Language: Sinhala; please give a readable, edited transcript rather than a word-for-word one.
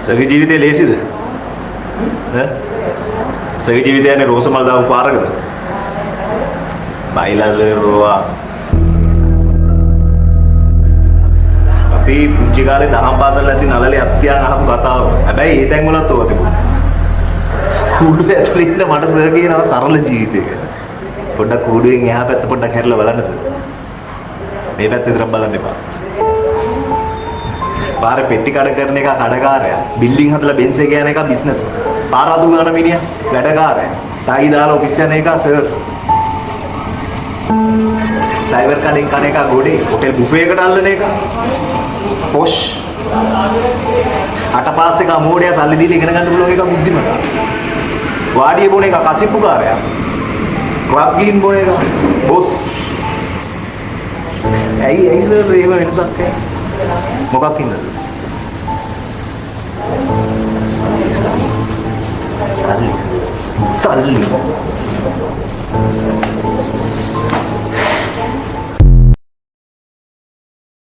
සර්ගේ ජීවිතේ ලේසිද? ඈ? සර්ගේ ජීවිතයනේ රෝස මල් දාපු පාරකද? බයිලා සර්වා අපි පුංචි කාලේ දහම් පාසල් ඇති නළලේ අත්තියන් අහපු කතාව. හැබැයි ඒ තැන් වලත් ඕවා තිබුණා. කූඩුවේ ඇතුලේ ඉන්න මට සර් කියනවා සරල ජීවිතයක. පොඩ්ඩක් කූඩුවෙන් එහා පැත්ත පොඩ්ඩක් හැරිලා බලන්න සර්. මේ පැත්ත විතරක් බලන්න එපා. පාරේ පෙට්ටි කඩ කරන එක කඩකාරයා. බිල්ඩින් හදලා බෙන්ස් එක යන එක බිස්නස්. පාර අතු ගන්න මිනිහා වැඩකාරයා. ටයි දාලා ඔෆිස් යන එක සර්. සයිබර් කඩෙන් කන එක ගොඩේ හොටෙල් බුෆේ එකට අල්ලන එක. පොෂ්. අටපාස් එක අමෝඩයා සල්ලි දීලා ඉගෙන ගන්න පුළුවන් එක බුද්ධිමත. වාඩිය බොන එක කසිප්පුකාරයා. ක්ලබ් ගේම් බොන එක බොස්. ඇයි සර් එහෙම වෙනසක් නැහැ. මොකක් ඉන්නද? සල්ලි.